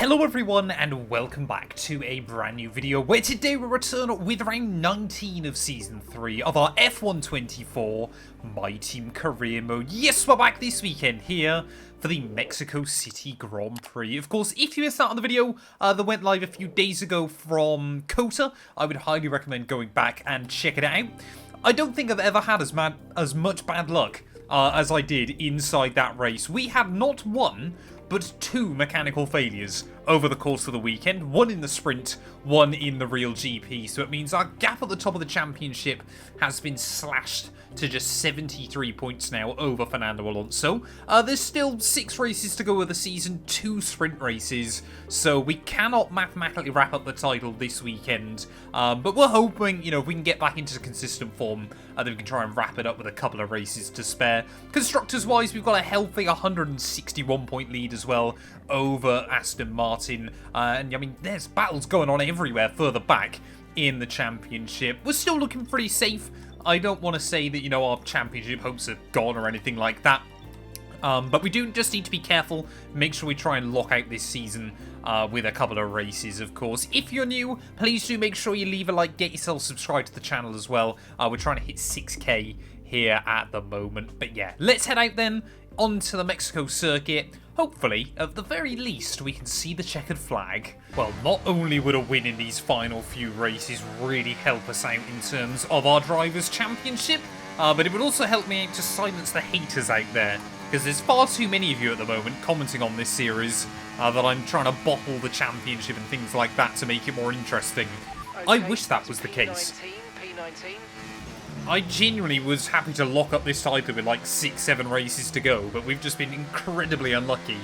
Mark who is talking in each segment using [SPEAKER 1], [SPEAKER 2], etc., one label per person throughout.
[SPEAKER 1] Hello everyone and welcome back to a brand new video where today we return with round 19 of season 3 of our F1 24 My Team Career Mode. Yes, we're back this weekend here for the Mexico City Grand Prix. Of course, if you missed out on the video that went live a few days ago from COTA, I would highly recommend going back and checking it out. I don't think I've ever had as much bad luck as I did inside that race. We had not one, but two mechanical failures over the course of the weekend. One in the sprint, one in the real GP. So it means our gap at the top of the championship has been slashed to just 73 points now over Fernando Alonso. There's still 6 races to go of the season, 2 sprint races, so we cannot mathematically wrap up the title this weekend. But we're hoping, you know, if we can get back into consistent form, then we can try and wrap it up with a couple of races to spare. Constructors-wise, we've got a healthy 161-point lead as well over Aston Martin. And, I mean, there's battles going on everywhere further back in the championship. We're still looking pretty safe. I don't want to say that, you know, our championship hopes are gone or anything like that. But we do just need to be careful, make sure we try and lock out this season with a couple of races, of course. If you're new, please do make sure you leave a like, get yourself subscribed to the channel as well. We're trying to hit 6k here at the moment. But yeah, let's head out then onto the Mexico circuit. Hopefully, at the very least, we can see the checkered flag. Well, not only would a win in these final few races really help us out in terms of our Drivers' Championship, but it would also help me out to silence the haters out there, because there's far too many of you at the moment commenting on this series that I'm trying to bottle the championship and things like that to make it more interesting. I wish that was the case. I genuinely was happy to lock up this title with like 6-7 races to go, but we've just been incredibly unlucky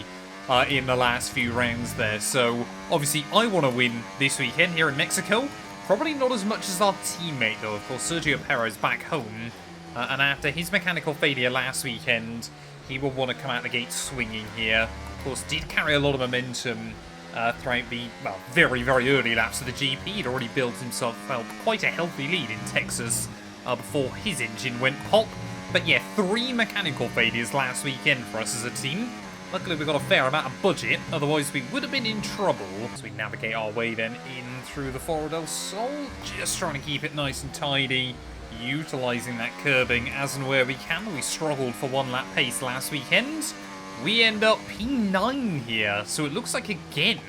[SPEAKER 1] in the last few rounds there. So obviously I want to win this weekend here in Mexico. Probably not as much as our teammate though. Of course, Sergio Perez back home, and after his mechanical failure last weekend, he will want to come out the gate swinging here. Of course, did carry a lot of momentum throughout the, well, very, very early laps of the GP. He'd already built himself quite a healthy lead in Texas before his engine went pop. But yeah, 3 mechanical failures last weekend for us as a team. Luckily we've got a fair amount of budget, otherwise we would have been in trouble. So we navigate our way then in through the Foro del Sol, just trying to keep it nice and tidy, utilising that curbing as and where we can. We struggled for 1 lap pace last weekend. We end up P9 here, so it looks like again,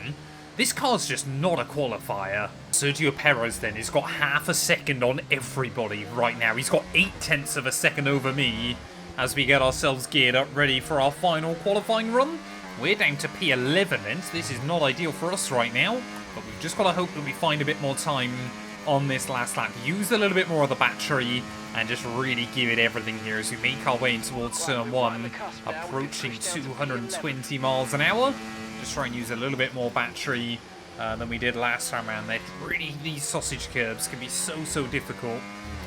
[SPEAKER 1] this car's just not a qualifier. Sergio Perez then has got half a second on everybody right now. He's got 0.8 of a second over me as we get ourselves geared up ready for our final qualifying run. We're down to P11 and this is not ideal for us right now, but we've just got to hope that we find a bit more time on this last lap. Use a little bit more of the battery and just really give it everything here as we make our way in towards turn 1, approaching 220 miles an hour. Just try and use a little bit more battery than we did last time around. These sausage curbs can be so difficult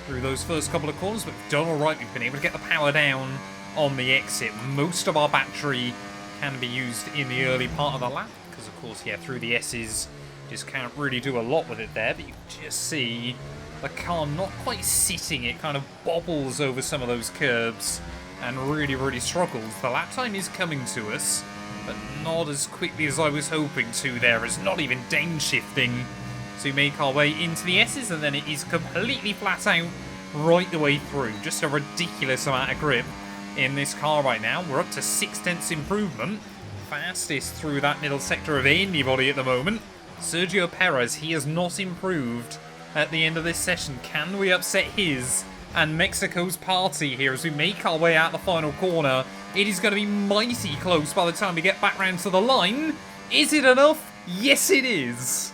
[SPEAKER 1] through those first couple of corners, but we've done alright. We've been able to get the power down on the exit. Most of our battery can be used in the early part of the lap, because of course, yeah, through the S's, just can't really do a lot with it there, but you can just see the car not quite sitting. It kind of bobbles over some of those curbs and really struggles. The lap time is coming to us, but not as quickly as I was hoping to there. It's not even downshifting. So we make our way into the S's, and then it is completely flat out right the way through. Just a ridiculous amount of grip in this car right now. We're up to 0.6 improvement. Fastest through that middle sector of anybody at the moment. Sergio Perez, he has not improved at the end of this session. Can we upset his and Mexico's party here as we make our way out the final corner? It is going to be mighty close by the time we get back round to the line. Is it enough? Yes, it is.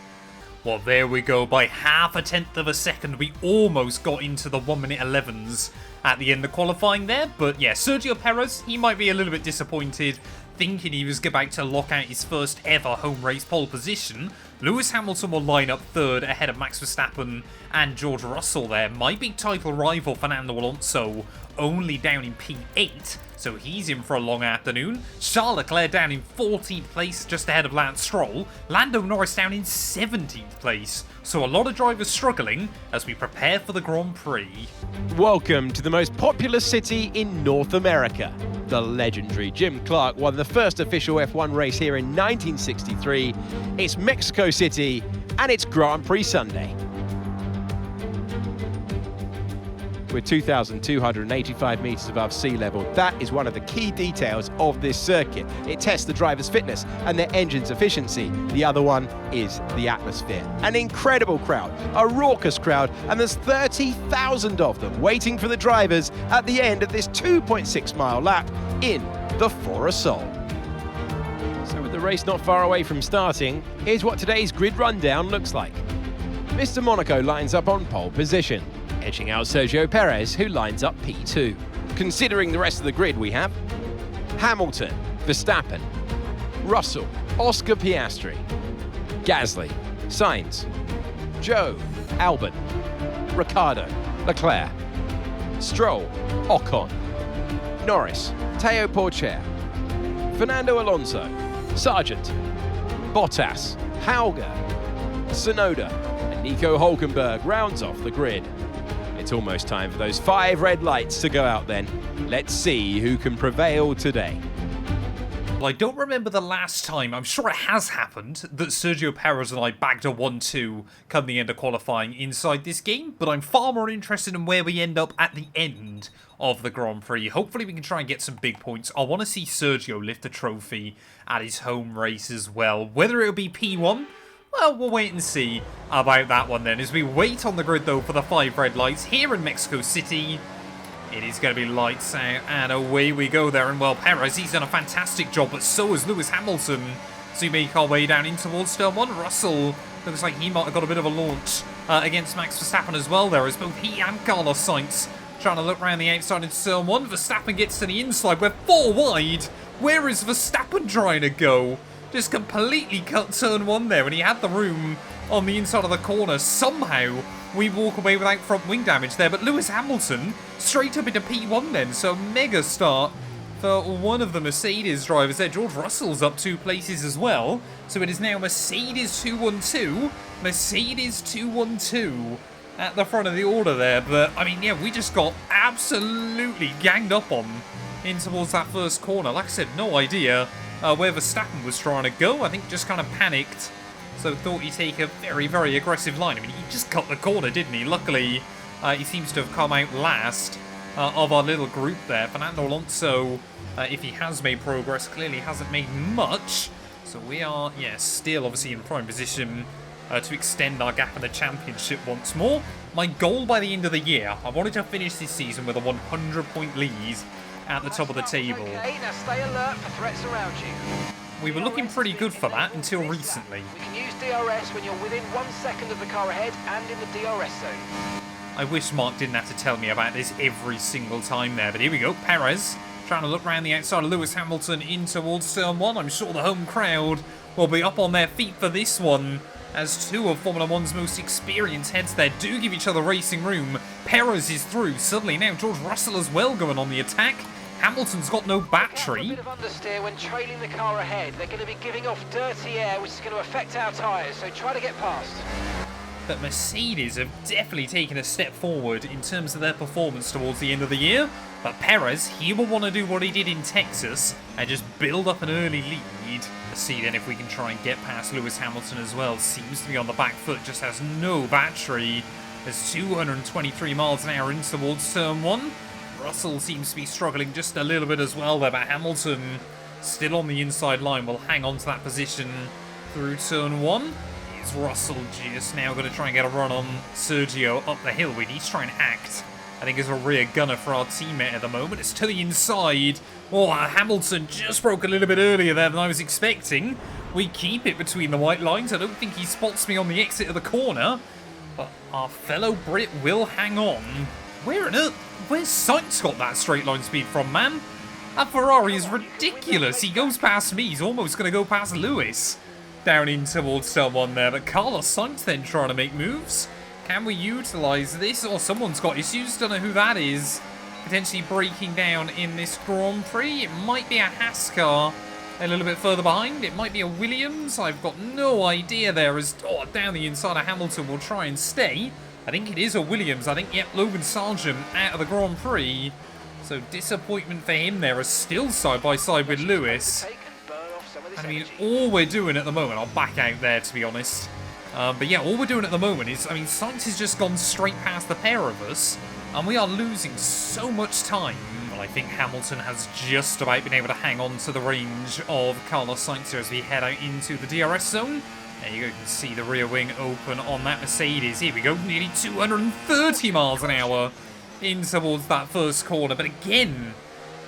[SPEAKER 1] Well, there we go. By 0.5 of a second, we almost got into the 1-minute 11s at the end of qualifying there. But yeah, Sergio Perez, he might be a little bit disappointed, thinking he was about to lock out his first ever home race pole position. Lewis Hamilton will line up 3rd ahead of Max Verstappen and George Russell there. My big title rival Fernando Alonso only down in P8, so he's in for a long afternoon. Charles Leclerc down in 14th place, just ahead of Lance Stroll. Lando Norris down in 17th place. So a lot of drivers struggling as we prepare for the Grand Prix.
[SPEAKER 2] Welcome to the most populous city in North America. The legendary Jim Clark won the first official F1 race here in 1963. It's Mexico City, and it's Grand Prix Sunday. We're 2,285 metres above sea level. That is one of the key details of this circuit. It tests the driver's fitness and their engine's efficiency. The other one is the atmosphere. An incredible crowd, a raucous crowd, and there's 30,000 of them waiting for the drivers at the end of this 2.6-mile lap in the Foro Sol. So with the race not far away from starting, here's what today's grid rundown looks like. Mr. Monaco lines up on pole position, edging out Sergio Perez, who lines up P2. Considering the rest of the grid, we have Hamilton, Verstappen, Russell, Oscar Piastri, Gasly, Sainz, Zhou, Albon, Ricciardo, Leclerc, Stroll, Ocon, Norris, Teo Porcher, Fernando Alonso, Sargent, Bottas, Hauger, Tsunoda, and Nico Hülkenberg rounds off the grid. It's almost time for those 5 red lights to go out then. Let's see who can prevail today.
[SPEAKER 1] Well, I don't remember the last time, I'm sure it has happened, that Sergio Perez and I bagged a 1-2 come the end of qualifying inside this game, but I'm far more interested in where we end up at the end of the Grand Prix. Hopefully we can try and get some big points. I want to see Sergio lift the trophy at his home race as well. Whether it'll be P1, well, we'll wait and see about that one then. As we wait on the grid, though, for the 5 red lights here in Mexico City, it is going to be lights out, and away we go there. And, well, Perez, he's done a fantastic job, but so has Lewis Hamilton. So we make our way down in towards turn 1. Russell looks like he might have got a bit of a launch against Max Verstappen as well there, as both he and Carlos Sainz trying to look around the outside into turn 1. Verstappen gets to the inside. We're 4 wide. Where is Verstappen trying to go? Just completely cut turn 1 there, and he had the room on the inside of the corner. Somehow, we walk away without front wing damage there, but Lewis Hamilton straight up into P1 then, so mega start for one of the Mercedes drivers there. George Russell's up 2 places as well, so it is now Mercedes 212, Mercedes 212 at the front of the order there. But, I mean, yeah, we just got absolutely ganged up on in towards that first corner. Like I said, no idea where Verstappen was trying to go. I think just kind of panicked, so thought he'd take a very, very aggressive line. I mean, he just cut the corner, didn't he? Luckily, he seems to have come out last of our little group there. Fernando Alonso, if he has made progress, clearly hasn't made much. So we are, yeah, still obviously in prime position to extend our gap in the championship once more. My goal by the end of the year, I wanted to finish this season with a 100-point lead at the top of the table.
[SPEAKER 3] Okay, now stay alert for threats around you.
[SPEAKER 1] We were looking pretty good for that until recently.
[SPEAKER 3] We can use DRS when you're within 1 second of the car ahead and in the DRS zone.
[SPEAKER 1] I wish Mark didn't have to tell me about this every single time there, but here we go. Perez trying to look around the outside of Lewis Hamilton in towards turn 1. I'm sure the home crowd will be up on their feet for this one, as 2 of Formula 1's most experienced heads there do give each other racing room. Perez is through. Suddenly now George Russell as well going on the attack. Hamilton's got no battery.
[SPEAKER 3] A bit of understeer when trailing the car ahead. They're going to be giving off dirty air, which is going to affect our tyres, so try to get past.
[SPEAKER 1] But Mercedes have definitely taken a step forward in terms of their performance towards the end of the year. But Perez, he will want to do what he did in Texas and just build up an early lead. Let's see then if we can try and get past Lewis Hamilton as well. Seems to be on the back foot, just has no battery. There's 223 miles an hour in towards turn 1. Russell seems to be struggling just a little bit as well there, but Hamilton still on the inside line will hang on to that position through turn 1. Is Russell just now going to try and get a run on Sergio up the hill? We need to try and act, I think, as a rear gunner for our teammate at the moment. It's to the inside. Oh, Hamilton just broke a little bit earlier there than I was expecting. We keep it between the white lines. I don't think he spots me on the exit of the corner, but our fellow Brit will hang on. Where on earth? Where's Sainz got that straight line speed from, man? That Ferrari is ridiculous. He goes past me. He's almost going to go past Lewis down in towards turn 1 there. But Carlos Sainz then trying to make moves. Can we utilise this? Or someone's got issues. Don't know who that is. potentially breaking down in this Grand Prix. It might be a Haas car a little bit further behind. It might be a Williams. I've got no idea there as down the inside of Hamilton will try and stay. I think it is a Williams. I think, yep, Logan Sargent out of the Grand Prix. So disappointment for him there, is still side by side with Lewis. I mean, all we're doing at the moment, I'll back out there to be honest. But yeah, all we're doing at the moment is, I mean, Sainz has just gone straight past the pair of us, and we are losing so much time. Well, I think Hamilton has just about been able to hang on to the range of Carlos Sainz here as we head out into the DRS zone. There you go, you can see the rear wing open on that Mercedes. Here we go, nearly 230 miles an hour in towards that first corner. But again,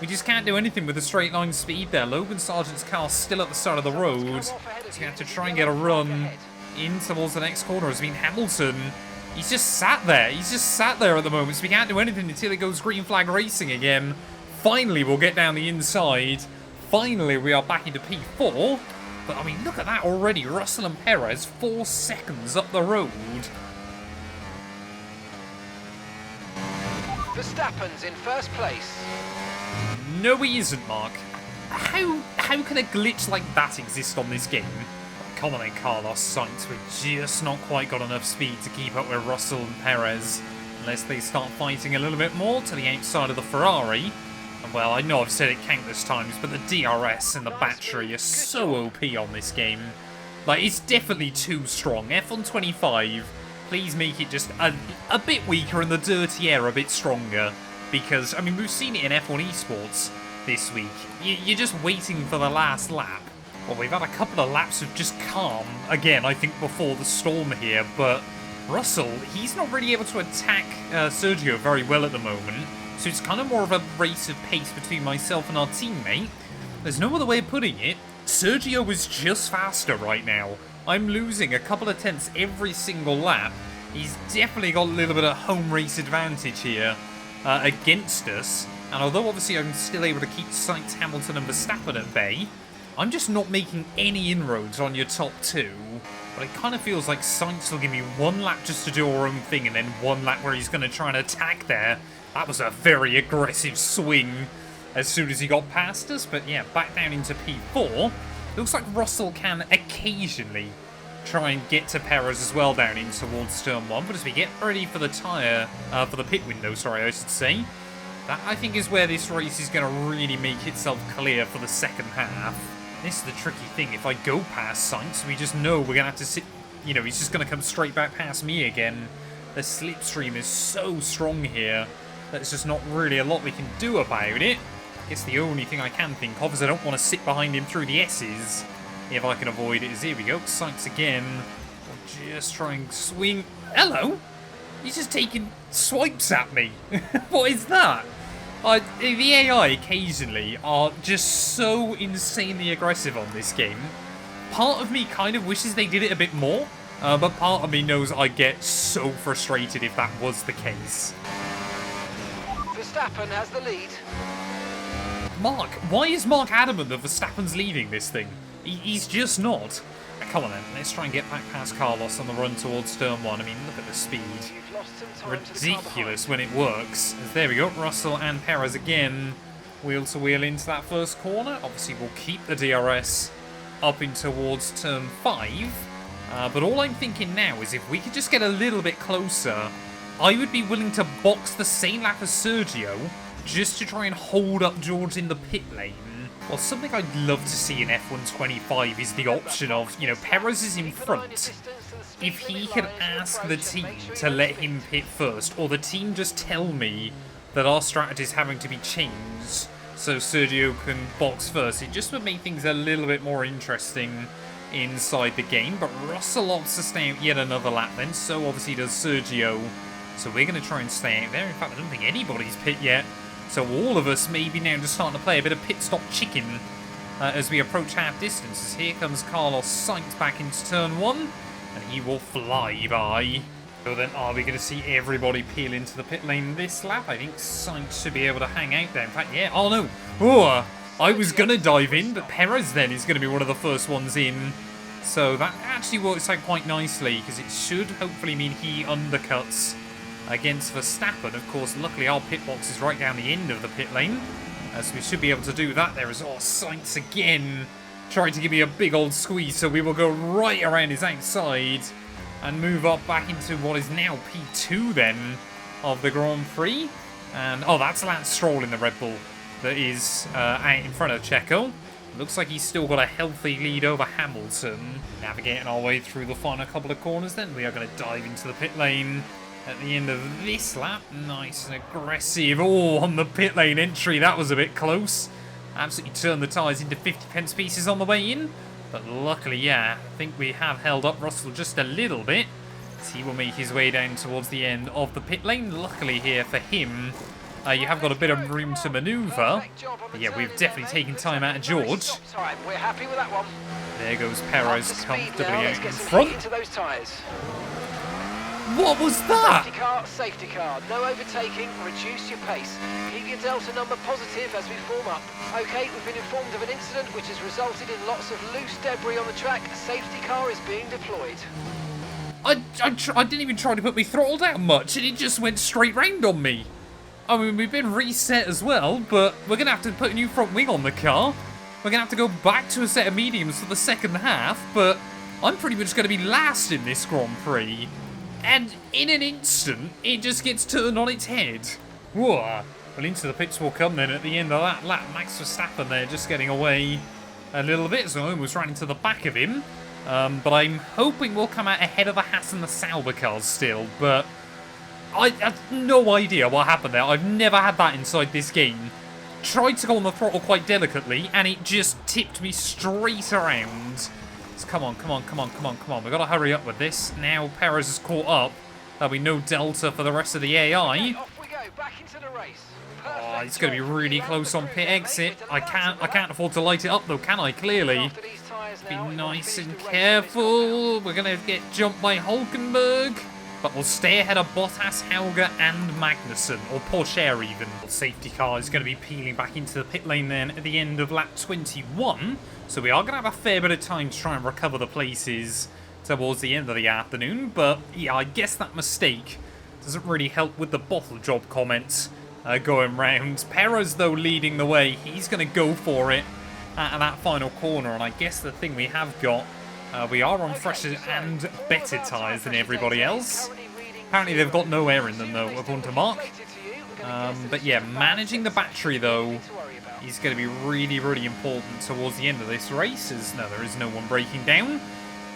[SPEAKER 1] we just can't do anything with the straight line speed there. Logan Sargent's car still at the start of the road. So you have to try and get a run in towards the next corner. As Hamilton, he's just sat there. He's just sat there at the moment. So we can't do anything until it goes green flag racing again. Finally, we'll get down the inside. Finally, we are back into P4. But, I mean, look at that already. Russell and Perez, 4 seconds up the road.
[SPEAKER 3] Verstappen's in first place.
[SPEAKER 1] No, he isn't, Mark. How can a glitch like that exist on this game? Come on then, Carlos Sainz. We've just not quite got enough speed to keep up with Russell and Perez. Unless they start fighting a little bit more to the outside of the Ferrari. Well, I know I've said it countless times, but the DRS and the battery are so OP on this game. Like, it's definitely too strong. F125, please make it just a bit weaker and the dirty air a bit stronger. Because, I mean, we've seen it in F1 Esports this week. You're just waiting for the last lap. Well, we've had a couple of laps of just calm, again, I think before the storm here, but Russell, he's not really able to attack Sergio very well at the moment. So it's kind of more of a race of pace between myself and our teammate. There's no other way of putting it. Sergio is just faster right now. I'm losing a couple of tenths every single lap. He's definitely got a little bit of home race advantage here against us. And although obviously I'm still able to keep Sainz, Hamilton and Verstappen at bay, I'm just not making any inroads on your top two. But it kind of feels like Sainz will give me one lap just to do our own thing and then one lap where he's going to try and attack there. That was a very aggressive swing as soon as he got past us. But yeah, back down into P4. Looks like Russell can occasionally try and get to Perez as well down in towards turn 1. But as we get ready for the tyre, for the pit window, sorry, I should say, that I think is where this race is going to really make itself clear for the second half. This is the tricky thing. If I go past Sainz, we just know we're going to have to sit, you know, he's just going to come straight back past me again. The slipstream is so strong here. There's just not really a lot we can do about it. I guess the only thing I can think of is I don't want to sit behind him through the S's. If I can avoid it. Here we go. Sainz again. We'll just try and swing. Hello? He's just taking swipes at me. What is that? The AI occasionally are just so insanely aggressive on this game. Part of me kind of wishes they did it a bit more. But part of me knows I'd get so frustrated if that was the case.
[SPEAKER 3] Verstappen has the lead.
[SPEAKER 1] Mark, why is Mark adamant that Verstappen's leading this thing? He's just not. Come on then, let's try and get back past Carlos on the run towards turn 1. I mean, look at the speed. Ridiculous when it works. As there we go, Russell and Perez again, wheel to wheel into that first corner. Obviously, we'll keep the DRS up in towards turn 5. But all I'm thinking now is if we could just get a little bit closer, I would be willing to box the same lap as Sergio just to try and hold up George in the pit lane. Well, something I'd love to see in F125 is the option of, you know, Perez is in front. If he could ask the team to let him pit first, or the team just tell me that our strategy is having to be changed so Sergio can box first, it just would make things a little bit more interesting inside the game. But Russell opts to stay out yet another lap then, so obviously does Sergio. So we're going to try and stay out there. In fact, I don't think anybody's pit yet. So all of us may be now just starting to play a bit of pit stop chicken as we approach half distances. Here comes Carlos Sainz back into turn 1, and he will fly by. So then are we going to see everybody peel into the pit lane this lap? I think Sainz should be able to hang out there. In fact, yeah, oh no. Oh, I was going to dive in, but Perez then is going to be one of the first ones in. So that actually works out quite nicely, because it should hopefully mean he undercuts against Verstappen. Of course, luckily our pit box is right down the end of the pit lane, so we should be able to do that. There is Sainz again, trying to give me a big old squeeze, so we will go right around his outside and move up back into what is now P2 then of the Grand Prix. And, oh, that's Lance Stroll in the Red Bull that is out in front of Checo. Looks like he's still got a healthy lead over Hamilton. Navigating our way through the final couple of corners then. We are going to dive into the pit lane at the end of this lap. Nice and aggressive. Oh, on the pit lane entry, that was a bit close. Absolutely turned the tyres into 50 pence pieces on the way in. But luckily, yeah, I think we have held up Russell just a little bit. He will make his way down towards the end of the pit lane. Luckily here for him, you have got a bit of room to manoeuvre. But yeah, we've definitely taken time out of George.
[SPEAKER 3] We're happy with that one.
[SPEAKER 1] There goes Perez comfortably out in front. What was that?
[SPEAKER 3] Safety car. No overtaking. Reduce your pace. Keep your delta number positive as we form up. Okay, we've been informed of an incident which has resulted in lots of loose debris on the track. A safety car is being deployed.
[SPEAKER 1] I didn't even try to put my throttle down much, and it just went straight round on me. I mean, we've been reset as well, but we're going to have to put a new front wing on the car. We're going to have to go back to a set of mediums for the second half, but I'm pretty much going to be last in this Grand Prix. And in an instant, it just gets turned on its head. Whoa. Well, into the pits will come then at the end of that lap. Max Verstappen there just getting away a little bit, so I almost ran into the back of him. But I'm hoping we'll come out ahead of the Haas and the Sauber cars still, but I have no idea what happened there. I've never had that inside this game. Tried to go on the throttle quite delicately, and it just tipped me straight around. So come on. We've got to hurry up with this. Now Perez is caught up. There'll be no delta for the rest of the AI.
[SPEAKER 3] Off we go, back into the race.
[SPEAKER 1] Oh, it's going to be really close on pit exit. I can't afford to light it up though, can I? Clearly. Be nice and careful. We're going to get jumped by Hulkenberg. But we'll stay ahead of Bottas, Helga and Magnussen. Or Porsche even. The safety car is going to be peeling back into the pit lane then at the end of lap 21. So we are going to have a fair bit of time to try and recover the places towards the end of the afternoon. But yeah, I guess that mistake doesn't really help with the bottle job comments going round. Perez though leading the way. He's going to go for it at that final corner, and I guess the thing we have got, we are on fresher and better tyres than everybody else. Apparently they've got no air in them though, according to Mark. But yeah, managing the battery though is going to be really important towards the end of this race, as no, there is no one breaking down.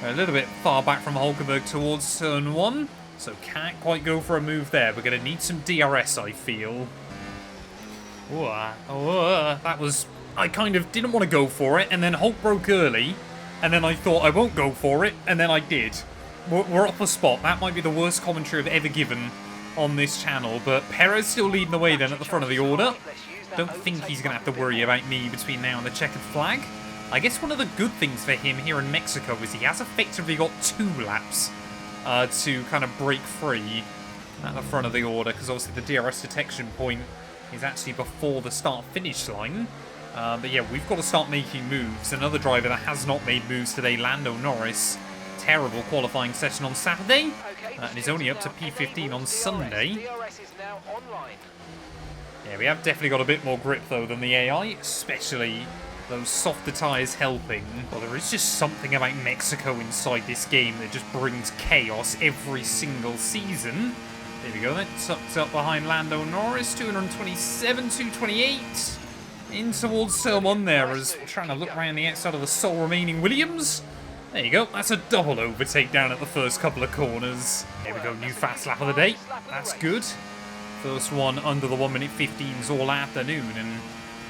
[SPEAKER 1] We're a little bit far back from Hulkenberg towards turn 1, so can't quite go for a move there. We're going to need some DRS, I feel. That was... I kind of didn't want to go for it, and then Hulk broke early, and then I thought I won't go for it, and then I did. We're up a spot. That might be the worst commentary I've ever given on this channel, but Perez still leading the way then at the front of the order. Don't think he's going to have to worry about me between now and the checkered flag. I guess one of the good things for him here in Mexico is he has effectively got 2 laps to kind of break free at the front of the order, because obviously the DRS detection point is actually before the start-finish line. But yeah, we've got to start making moves. Another driver that has not made moves today, Lando Norris. Terrible qualifying session on Saturday. And he's only up to P15 on Sunday. Yeah, we have definitely got a bit more grip though than the AI, especially those softer tyres helping. Well, there is just something about Mexico inside this game that just brings chaos every single season. There we go then, tucked up behind Lando Norris, 227, 228. In towards turn 1 there, as trying to look around the outside of the sole remaining Williams. There you go, that's a double overtake down at the first couple of corners. There we go, new fast lap of the day. That's good. First one under the 1 minute 15s all afternoon, and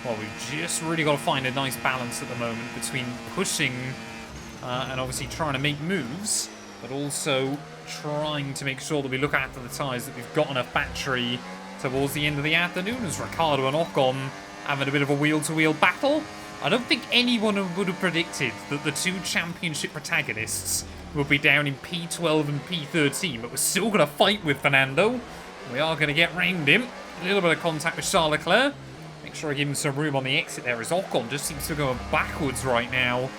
[SPEAKER 1] well, we've just really got to find a nice balance at the moment between pushing and obviously trying to make moves, but also trying to make sure that we look after the tyres, that we've got enough battery towards the end of the afternoon, as Ricciardo and Ocon having a bit of a wheel-to-wheel battle. I don't think anyone would have predicted that the 2 championship protagonists would be down in P12 and P13, but we're still going to fight with Fernando. We are going to get round him. A little bit of contact with Charles Leclerc. Make sure I give him some room on the exit there, as Ocon just seems to be going backwards right now.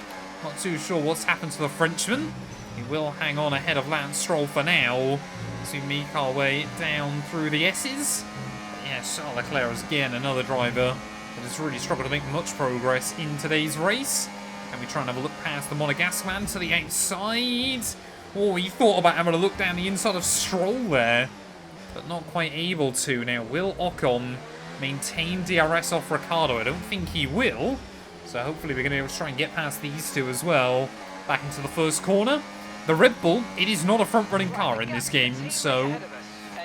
[SPEAKER 1] Not too sure what's happened to the Frenchman. He will hang on ahead of Lance Stroll for now. as we make our way down through the S's. But yeah, Charles Leclerc is again another driver that has really struggled to make much progress in today's race. And we try and have a look past the Monegasque man to the outside. Oh, he thought about having a look down the inside of Stroll there, but not quite able to. Now, will Ocon maintain DRS off Ricciardo? I don't think he will. So hopefully we're going to be able to try and get past these two as well. Back into the first corner. The Red Bull, it is not a front-running car in this game, so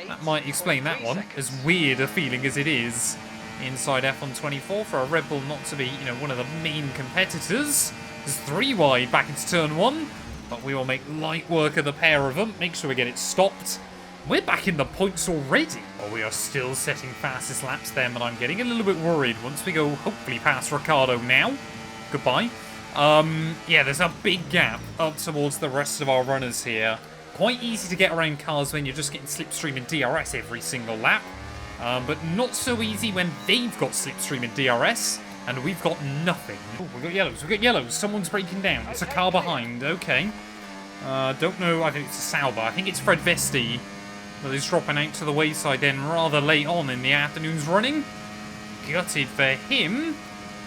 [SPEAKER 1] that might explain that one, as weird a feeling as it is inside F1 24 for a Red Bull not to be, you know, one of the main competitors. There's 3 wide back into turn 1, but we will make light work of the pair of them. Make sure we get it stopped. We're back in the points already. Oh, we are still setting fastest laps then, but I'm getting a little bit worried once we go hopefully past Ricciardo now. Goodbye. Yeah, there's a big gap up towards the rest of our runners here. Quite easy to get around cars when you're just getting slipstream and DRS every single lap. But not so easy when they've got slipstream and DRS, and we've got nothing. Oh, we've got yellows, Someone's breaking down. It's a car behind, okay. Don't know, I think it's a Sauber. I think it's Fred Vesti that is dropping out to the wayside then rather late on in the afternoon's running. Gutted for him.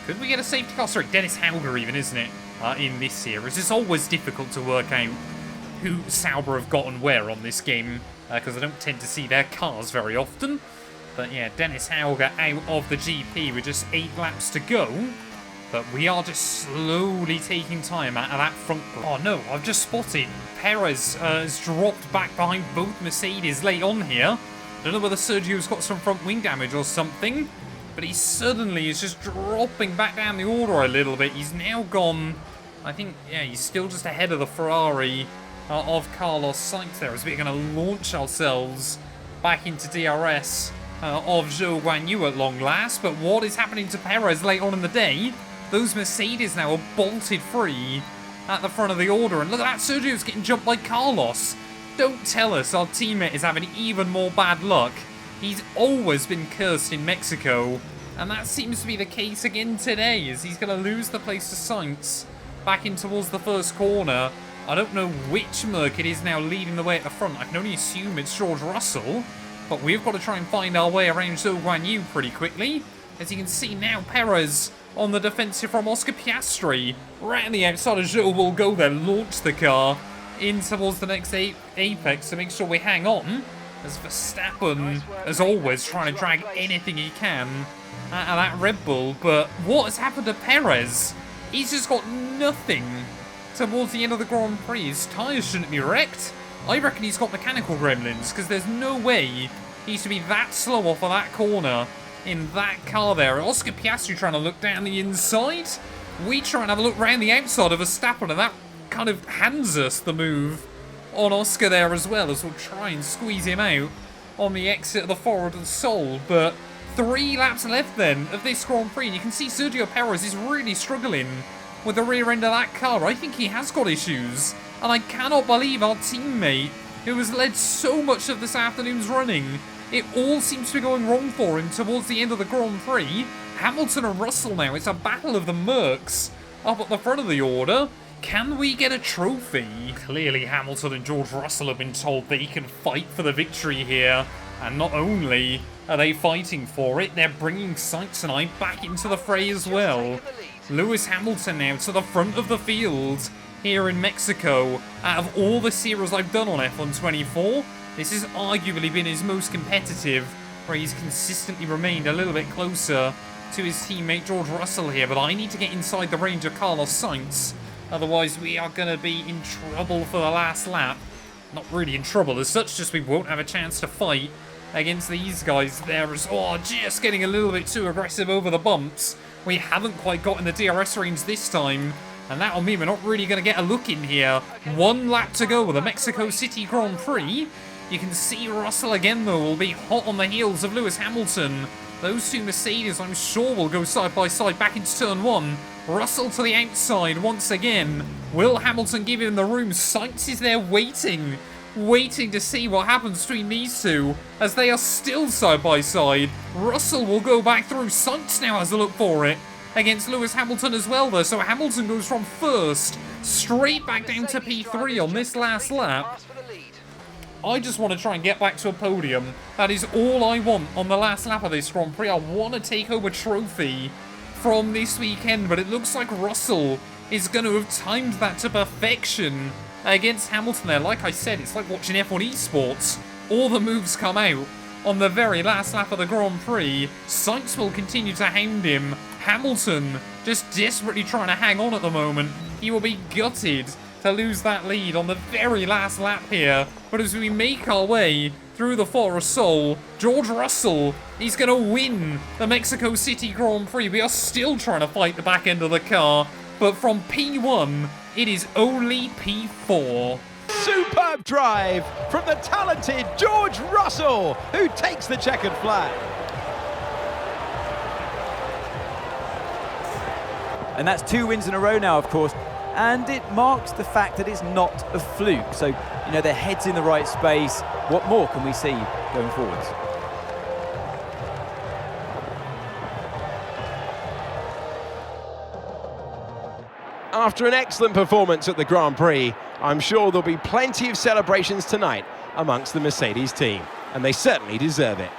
[SPEAKER 1] Could we get a safety car? Sorry, Dennis Hauger even, isn't it? In this series. It's always difficult to work out who Sauber have gotten where on this game, because I don't tend to see their cars very often. But yeah, Dennis Hauger out of the GP with just 8 laps to go. But we are just slowly taking time out of that front group. Oh no, I've just spotted Perez has dropped back behind both Mercedes late on here. Don't know whether Sergio's got some front wing damage or something, but he suddenly is just dropping back down the order a little bit. He's now gone, I think, yeah, he's still just ahead of the Ferrari of Carlos Sainz there, as we're going to launch ourselves back into DRS of Zhou Guanyu at long last. But what is happening to Perez late on in the day? Those Mercedes now are bolted free at the front of the order. And look at that, Sergio's getting jumped by Carlos. Don't tell us our teammate is having even more bad luck. He's always been cursed in Mexico, and that seems to be the case again today, as he's going to lose the place to Sainz back in towards the first corner. I don't know which Merc it is now leading the way at the front. I can only assume it's George Russell, but we've got to try and find our way around Zhou Guanyu pretty quickly. As you can see now, Perez on the defensive from Oscar Piastri. Right on the outside of Zhou will go there, launch the car in towards the next apex to make sure we hang on. As Verstappen, as always, trying to drag anything he can out of that Red Bull. But what has happened to Perez? He's just got nothing towards the end of the Grand Prix. His tyres shouldn't be wrecked. I reckon he's got mechanical gremlins, because there's no way he should be that slow off of that corner in that car there. Oscar Piastri trying to look down the inside. We try and have a look round the outside of Verstappen, and that kind of hands us the move on Oscar there as well, as we'll try and squeeze him out on the exit of the Forward and Sol. But 3 laps left then of this Grand Prix, and you can see Sergio Perez is really struggling with the rear end of that car. I think he has got issues, and I cannot believe our teammate, who has led so much of this afternoon's running, it all seems to be going wrong for him towards the end of the Grand Prix. Hamilton and Russell now, it's a battle of the Mercs up at the front of the order. Can we get a trophy? Clearly Hamilton and George Russell have been told they can fight for the victory here. And not only are they fighting for it, they're bringing Sainz and I back into the fray as well. Lewis Hamilton now to the front of the field here in Mexico. Out of all the series I've done on F1 24, this has arguably been his most competitive, where he's consistently remained a little bit closer to his teammate George Russell here. But I need to get inside the range of Carlos Sainz. Otherwise, we are going to be in trouble for the last lap. Not really in trouble as such, just we won't have a chance to fight against these guys there. Oh, just getting a little bit too aggressive over the bumps. We haven't quite gotten the DRS range this time, and that'll mean we're not really going to get a look in here. 1 lap to go with the Mexico City Grand Prix. You can see Russell again, though, will be hot on the heels of Lewis Hamilton. Those 2 Mercedes, I'm sure, will go side by side back into turn 1. Russell to the outside once again. Will Hamilton give him the room? Sainz is there waiting to see what happens between these two, as they are still side by side. Russell will go back through. Sainz now has a look for it against Lewis Hamilton as well, though. So Hamilton goes from first straight back down to P3 on this last lap. I just want to try and get back to a podium. That is all I want on the last lap of this Grand Prix. I want to take home a trophy from this weekend, but it looks like Russell is going to have timed that to perfection against Hamilton there. Like I said, it's like watching F1 esports. All the moves come out on the very last lap of the Grand Prix. Sainz will continue to hound him. Hamilton just desperately trying to hang on at the moment. He will be gutted to lose that lead on the very last lap here. But as we make our way through the Forest Sol, George Russell, he's going to win the Mexico City Grand Prix. We are still trying to fight the back end of the car, but from P1, it is only P4.
[SPEAKER 2] Superb drive from the talented George Russell, who takes the checkered flag.
[SPEAKER 4] And that's 2 wins in a row now, of course. And it marks the fact that it's not a fluke. So, you know, their head's in the right space. What more can we see going forwards?
[SPEAKER 2] After an excellent performance at the Grand Prix, I'm sure there'll be plenty of celebrations tonight amongst the Mercedes team, and they certainly deserve it.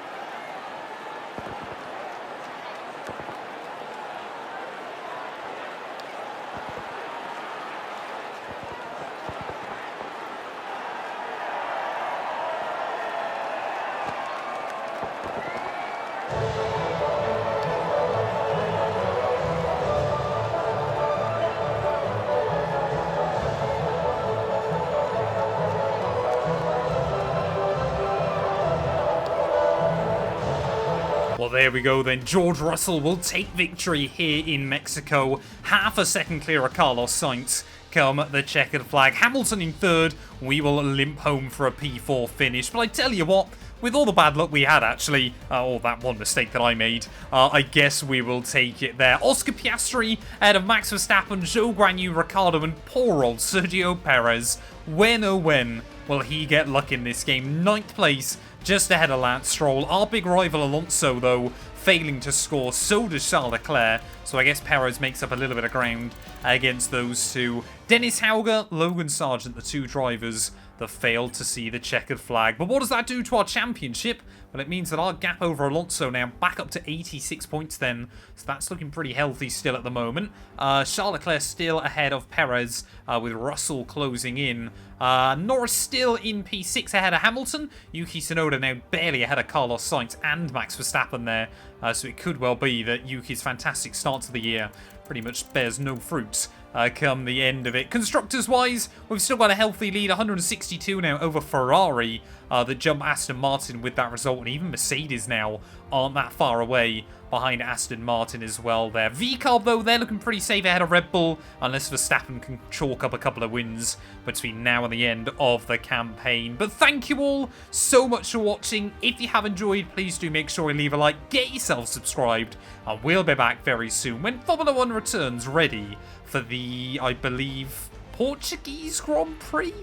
[SPEAKER 1] Well, there we go then. George Russell will take victory here in Mexico. Half a second clear of Carlos Sainz come the checkered flag. Hamilton in third. We will limp home for a P4 finish. But I tell you what, with all the bad luck we had, actually, or that one mistake that I made, I guess we will take it there. Oscar Piastri ahead of Max Verstappen, Zhou Guanyu, Ricciardo, and poor old Sergio Perez. When, oh when, will he get luck in this game? 9th place, just ahead of Lance Stroll. Our big rival Alonso, though, failing to score. So does Charles Leclerc. So I guess Perez makes up a little bit of ground against those two. Dennis Hauger, Logan Sargent, the two drivers that failed to see the checkered flag. But what does that do to our championship? Well, it means that our gap over Alonso now back up to 86 points then. So that's looking pretty healthy still at the moment. Charles Leclerc still ahead of Perez, with Russell closing in. Norris still in P6 ahead of Hamilton. Yuki Tsunoda now barely ahead of Carlos Sainz and Max Verstappen there. So it could well be that Yuki's fantastic start to the year pretty much bears no fruit come the end of it. Constructors-wise, we've still got a healthy lead, 162 now over Ferrari, that jump Aston Martin with that result, and even Mercedes now aren't that far away behind Aston Martin as well there. VCARB, though, they're looking pretty safe ahead of Red Bull, unless Verstappen can chalk up a couple of wins between now and the end of the campaign. But thank you all so much for watching. If you have enjoyed, please do make sure you leave a like, get yourself subscribed, and we'll be back very soon when Formula 1 returns ready for the, I believe, Portuguese Grand Prix?